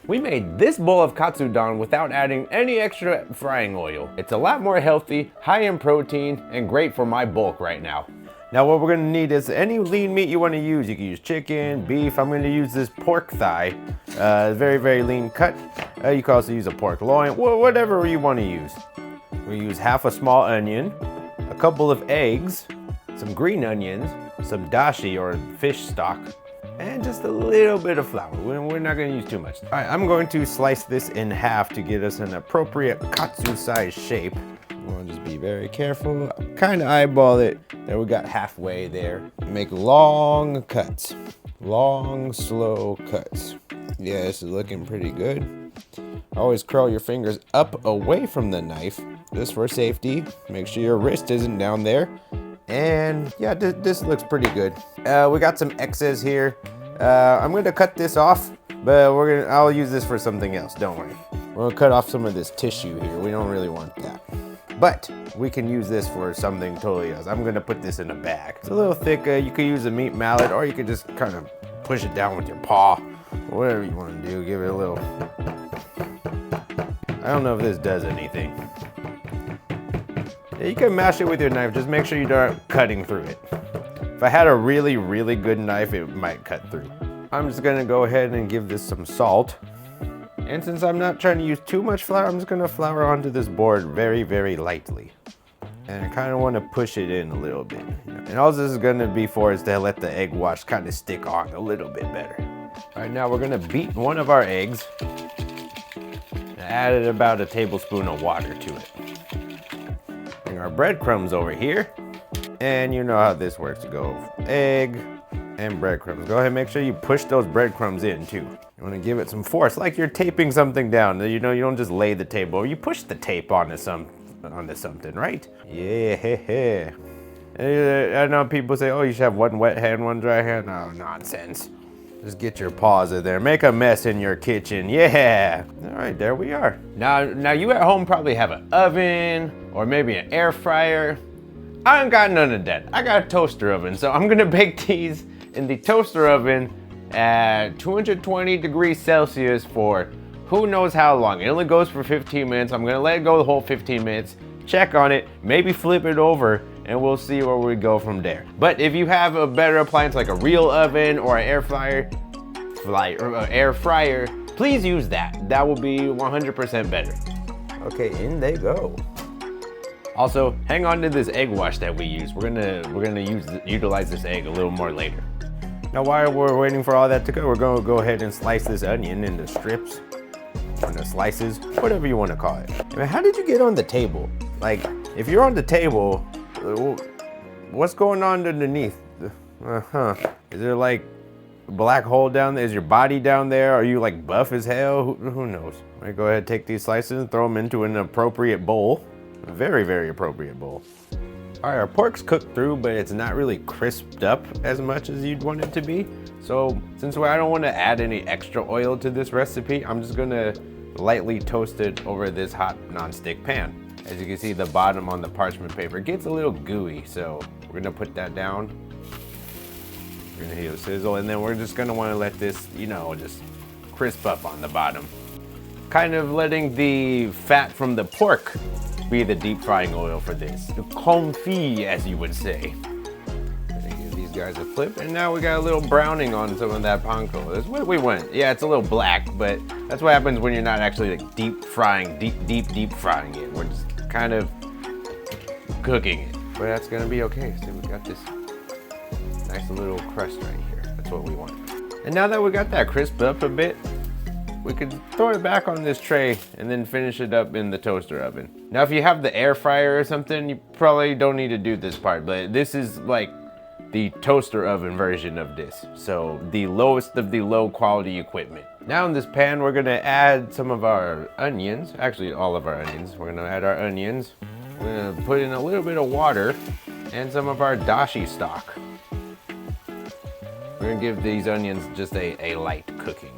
We made this bowl of katsudon without adding any extra frying oil. It's a lot more healthy, high in protein, and great for my bulk right now. Now what we're gonna need is any lean meat you wanna use. You can use chicken, beef. I'm gonna use this pork thigh. Very, very lean cut. You can also use a pork loin, whatever you wanna use. We use half a small onion, a couple of eggs, some green onions, some dashi or fish stock, and just a little bit of flour. We're not gonna use too much. All right, I'm going to slice this in half to get us an appropriate katsu size shape. We'll just be very careful. Kind of eyeball it. There, we got halfway there. Make long cuts. Long, slow cuts. Yeah, this is looking pretty good. Always curl your fingers up away from the knife, just for safety. Make sure your wrist isn't down there. And yeah, this looks pretty good. We got some excess here. I'm gonna cut this off, but I'll use this for something else, don't worry. We're gonna cut off some of this tissue here. We don't really want that. But we can use this for something totally else. I'm gonna put this in a bag. It's a little thick. You could use a meat mallet, or you could just kind of push it down with your paw. Whatever you wanna do, give it a little. I don't know if this does anything. Yeah, you can mash it with your knife, just make sure you aren't cutting through it. If I had a really, really good knife, it might cut through. I'm just gonna go ahead and give this some salt. And since I'm not trying to use too much flour, I'm just gonna flour onto this board very, very lightly. And I kinda wanna push it in a little bit. And all this is gonna be for is to let the egg wash kinda stick on a little bit better. All right, now we're gonna beat one of our eggs. And add about a tablespoon of water to it. Bring our breadcrumbs over here. And you know how this works. You go egg and breadcrumbs. Go ahead and make sure you push those breadcrumbs in too. You wanna give it some force, like you're taping something down. You know, you don't just lay the tape over, you push the tape onto something, right? Yeah. I know people say, oh, you should have one wet hand, one dry hand. Oh, nonsense. Just get your paws in there. Make a mess in your kitchen. Yeah. All right, there we are. Now you at home probably have an oven or maybe an air fryer. I ain't got none of that. I got a toaster oven, so I'm gonna bake these in the toaster oven at 220 degrees Celsius for who knows how long. It only goes for 15 minutes. I'm gonna let it go the whole 15 minutes, check on it, maybe flip it over, and we'll see where we go from there. But if you have a better appliance like a real oven or an air fryer, please use that. That will be 100% better. Okay, in they go. Also, hang on to this egg wash that we use. We're gonna utilize this egg a little more later. Now while we're waiting for all that to go, we're gonna go ahead and slice this onion into strips, or into slices, whatever you wanna call it. I mean, how did you get on the table? Like, if you're on the table, what's going on underneath? Is there like a black hole down there? Is your body down there? Are you like buff as hell? Who knows? All right, go ahead, take these slices and throw them into an appropriate bowl. A very, very appropriate bowl. All right, our pork's cooked through, but it's not really crisped up as much as you'd want it to be. So since I don't want to add any extra oil to this recipe, I'm just gonna lightly toast it over this hot nonstick pan. As you can see, the bottom on the parchment paper gets a little gooey, so we're gonna put that down. We're gonna heat a sizzle, and then we're just gonna wanna let this, you know, just crisp up on the bottom. Kind of letting the fat from the pork be the deep frying oil for this. The confit, as you would say. Gonna give these guys a flip, and now we got a little browning on some of that panko. That's what we want. Yeah, it's a little black, but that's what happens when you're not actually like deep frying it. We're just kind of cooking it, but that's gonna be okay. So we got this nice little crust right here. That's what we want. And now that we got that crisped up a bit, we could throw it back on this tray and then finish it up in the toaster oven. Now, if you have the air fryer or something, you probably don't need to do this part, but this is like the toaster oven version of this. So the lowest of the low quality equipment. Now in this pan, we're gonna add some of our onions, actually all of our onions. We're gonna add our onions. We're gonna put in a little bit of water and some of our dashi stock. We're gonna give these onions just a light cooking.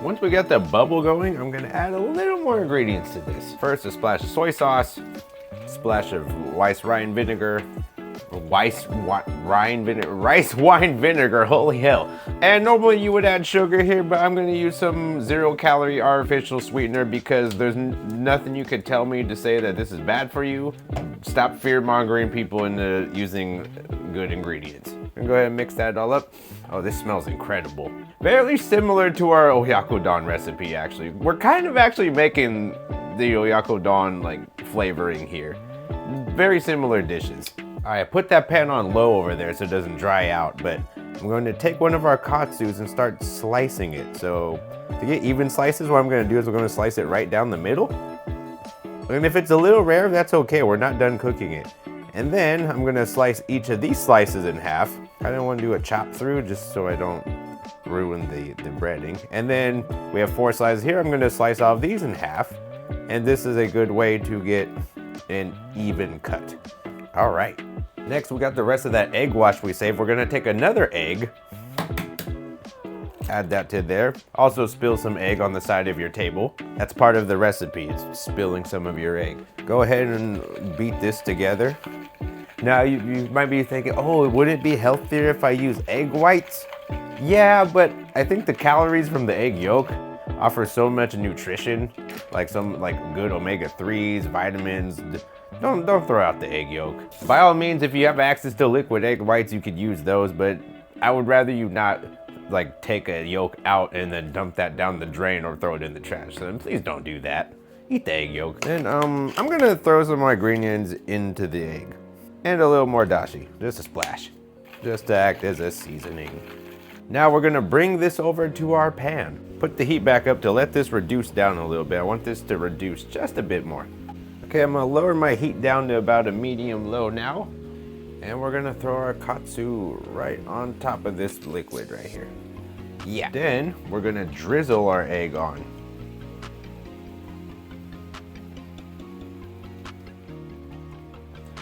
Once we got the bubble going, I'm gonna add a little more ingredients to this. First, a splash of soy sauce, a splash of rice rind vinegar, rice wine vinegar, holy hell. And normally you would add sugar here, but I'm gonna use some 0-calorie artificial sweetener because there's nothing you could tell me to say that this is bad for you. Stop fear-mongering people into using good ingredients. I'm gonna go ahead and mix that all up. Oh, this smells incredible. Very similar to our oyakodon recipe, actually. We're kind of actually making the oyakodon like flavoring here. Very similar dishes. All right, put that pan on low over there so it doesn't dry out, but I'm going to take one of our katsus and start slicing it. So to get even slices, what I'm gonna do is we're gonna slice it right down the middle. And if it's a little rare, that's okay, we're not done cooking it. And then I'm gonna slice each of these slices in half. I don't wanna do a chop through just so I don't ruin the breading. And then we have 4 slices here. I'm gonna slice all of these in half. And this is a good way to get an even cut. All right. Next, we got the rest of that egg wash we saved. We're gonna take another egg, add that to there. Also spill some egg on the side of your table. That's part of the recipe, is spilling some of your egg. Go ahead and beat this together. Now you might be thinking, oh, would it be healthier if I use egg whites? Yeah, but I think the calories from the egg yolk offer so much nutrition, like some good omega-3s, vitamins. Don't throw out the egg yolk. By all means, if you have access to liquid egg whites, you could use those, but I would rather you not like take a yolk out and then dump that down the drain or throw it in the trash. So then please don't do that. Eat the egg yolk. Then I'm gonna throw some more ingredients into the egg. And a little more dashi, just a splash. Just to act as a seasoning. Now we're gonna bring this over to our pan. Put the heat back up to let this reduce down a little bit. I want this to reduce just a bit more. Okay, I'm gonna lower my heat down to about a medium low now. And we're gonna throw our katsu right on top of this liquid right here. Yeah. Then we're gonna drizzle our egg on.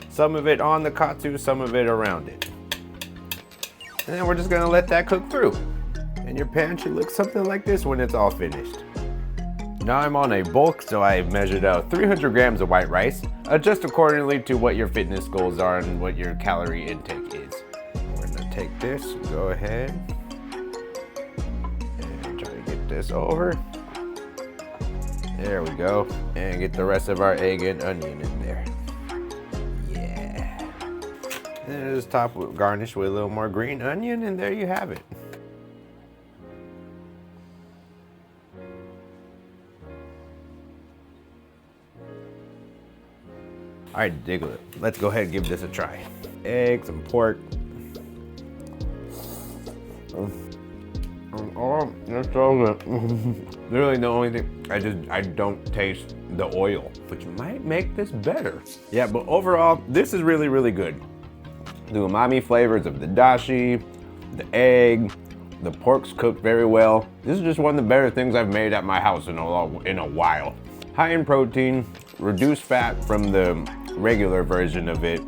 Some of it on the katsu, some of it around it. And then we're just gonna let that cook through. And your pan should look something like this when it's all finished. Now I'm on a bulk, so I measured out 300 grams of white rice. Adjust accordingly to what your fitness goals are and what your calorie intake is. We're gonna take this, go ahead, and try to get this over. There we go. And get the rest of our egg and onion in there. Yeah. And just top garnish with a little more green onion, and there you have it. All right, Diglett, let's go ahead and give this a try. Egg, some pork. Oh, that's so good. Literally the only thing, I don't taste the oil, which might make this better. Yeah, but overall, this is really, really good. The umami flavors of the dashi, the egg, the pork's cooked very well. This is just one of the better things I've made at my house in a while. High in protein, reduced fat from the regular version of it.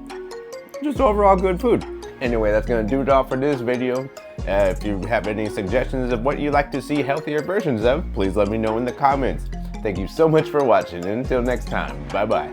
Just overall good food. Anyway, that's gonna do it all for this video. If you have any suggestions of what you'd like to see healthier versions of, please let me know in the comments. Thank you so much for watching, and until next time, bye-bye.